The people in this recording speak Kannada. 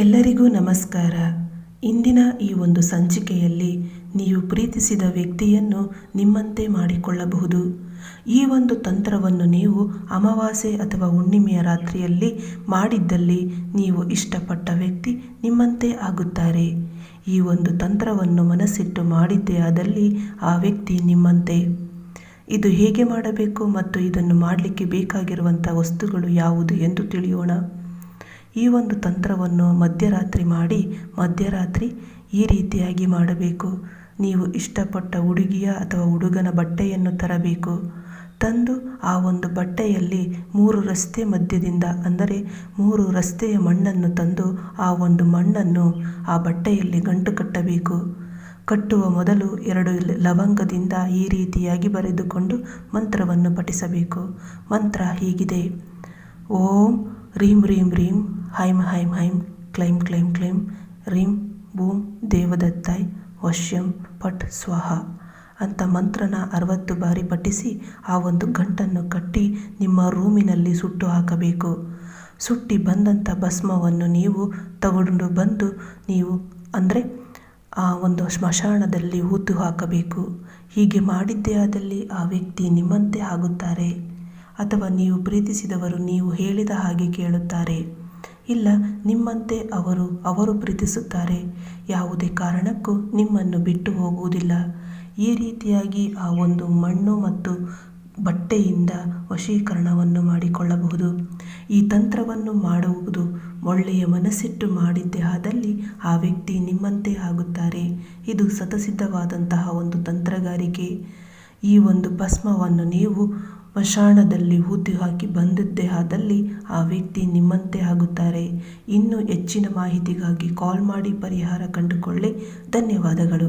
ಎಲ್ಲರಿಗೂ ನಮಸ್ಕಾರ. ಇಂದಿನ ಈ ಒಂದು ಸಂಚಿಕೆಯಲ್ಲಿ ನೀವು ಪ್ರೀತಿಸಿದ ವ್ಯಕ್ತಿಯನ್ನು ನಿಮ್ಮಂತೆ ಮಾಡಿಕೊಳ್ಳಬಹುದು. ಈ ಒಂದು ತಂತ್ರವನ್ನು ನೀವು ಅಮಾವಾಸ್ಯೆ ಅಥವಾ ಹುಣ್ಣಿಮೆಯ ರಾತ್ರಿಯಲ್ಲಿ ಮಾಡಿದ್ದಲ್ಲಿ ನೀವು ಇಷ್ಟಪಟ್ಟ ವ್ಯಕ್ತಿ ನಿಮ್ಮಂತೆ ಆಗುತ್ತಾರೆ. ಈ ಒಂದು ತಂತ್ರವನ್ನು ಮನಸ್ಸಿಟ್ಟು ಮಾಡಿದ್ದೇ ಆದಲ್ಲಿ ಆ ವ್ಯಕ್ತಿ ನಿಮ್ಮಂತೆ. ಇದು ಹೇಗೆ ಮಾಡಬೇಕು ಮತ್ತು ಇದನ್ನು ಮಾಡಲಿಕ್ಕೆ ಬೇಕಾಗಿರುವಂಥ ವಸ್ತುಗಳು ಯಾವುದು ಎಂದು ತಿಳಿಯೋಣ. ಈ ಒಂದು ತಂತ್ರವನ್ನು ಮಧ್ಯರಾತ್ರಿ ಈ ರೀತಿಯಾಗಿ ಮಾಡಬೇಕು. ನೀವು ಇಷ್ಟಪಟ್ಟ ಹುಡುಗಿಯ ಅಥವಾ ಹುಡುಗನ ಬಟ್ಟೆಯನ್ನು ತರಬೇಕು. ತಂದು ಆ ಒಂದು ಬಟ್ಟೆಯಲ್ಲಿ 3 ರಸ್ತೆ ಮಧ್ಯದಿಂದ, ಅಂದರೆ 3 ರಸ್ತೆಯ ಮಣ್ಣನ್ನು ತಂದು ಆ ಒಂದು ಮಣ್ಣನ್ನು ಆ ಬಟ್ಟೆಯಲ್ಲಿ ಗಂಟು ಕಟ್ಟಬೇಕು. ಕಟ್ಟುವ ಮೊದಲು 2 ಲವಂಗದಿಂದ ಈ ರೀತಿಯಾಗಿ ಬರೆದುಕೊಂಡು ಮಂತ್ರವನ್ನು ಪಠಿಸಬೇಕು. ಮಂತ್ರ ಹೀಗಿದೆ: ಓಂ ರೀಂ ರೀಂ ರೀಂ ಹೈಂ ಹೈಂ ಹೈಂ ಕ್ಲೈಂ ಕ್ಲೈಂ ಕ್ಲೈಂ ರೀಂ ಬೂಂ ದೇವದತ್ತಾಯ್ ವಶ್ಯಂ ಪಟ್ ಸ್ವಾಹ ಅಂತ ಮಂತ್ರನ 60 ಬಾರಿ ಪಠಿಸಿ ಆ ಒಂದು ಗಂಟನ್ನು ಕಟ್ಟಿ ನಿಮ್ಮ ರೂಮಿನಲ್ಲಿ ಸುಟ್ಟು ಹಾಕಬೇಕು. ಸುಟ್ಟಿ ಬಂದಂಥ ಭಸ್ಮವನ್ನು ನೀವು ತಗೊಂಡು ಬಂದು ಆ ಒಂದು ಸ್ಮಶಾನದಲ್ಲಿ ಹೂತು ಹಾಕಬೇಕು. ಹೀಗೆ ಮಾಡಿದ್ದೇ ಆದಲ್ಲಿ ಆ ವ್ಯಕ್ತಿ ನಿಮ್ಮಂತೆ ಆಗುತ್ತಾರೆ. ಅಥವಾ ನೀವು ಪ್ರೀತಿಸಿದವರು ನೀವು ಹೇಳಿದ ಹಾಗೆ ಕೇಳುತ್ತಾರೆ. ಇಲ್ಲ, ನಿಮ್ಮಂತೆ ಅವರು ಪ್ರೀತಿಸುತ್ತಾರೆ. ಯಾವುದೇ ಕಾರಣಕ್ಕೂ ನಿಮ್ಮನ್ನು ಬಿಟ್ಟು ಹೋಗುವುದಿಲ್ಲ. ಈ ರೀತಿಯಾಗಿ ಆ ಒಂದು ಮಣ್ಣು ಮತ್ತು ಬಟ್ಟೆಯಿಂದ ವಶೀಕರಣವನ್ನು ಮಾಡಿಕೊಳ್ಳಬಹುದು. ಈ ತಂತ್ರವನ್ನು ಮಾಡುವುದು ಒಳ್ಳೆಯ ಮನಸ್ಸಿಟ್ಟು ಮಾಡಿದ್ದೇ ಆದಲ್ಲಿ ಆ ವ್ಯಕ್ತಿ ನಿಮ್ಮಂತೆ ಆಗುತ್ತಾರೆ. ಇದು ಸತಸಿದ್ಧವಾದಂತಹ ಒಂದು ತಂತ್ರಗಾರಿಕೆ. ಈ ಒಂದು ಭಸ್ಮವನ್ನು ನೀವು ಸ್ಮಶಾನದಲ್ಲಿ ಹೂತು ಹಾಕಿ ಬಂದಿದ್ದೇ ಆದಲ್ಲಿ ಆ ವ್ಯಕ್ತಿ ನಿಮ್ಮಂತೆ ಆಗುತ್ತಾರೆ. ಇನ್ನೂ ಹೆಚ್ಚಿನ ಮಾಹಿತಿಗಾಗಿ ಕಾಲ್ ಮಾಡಿ ಪರಿಹಾರ ಕಂಡುಕೊಳ್ಳಿ. ಧನ್ಯವಾದಗಳು.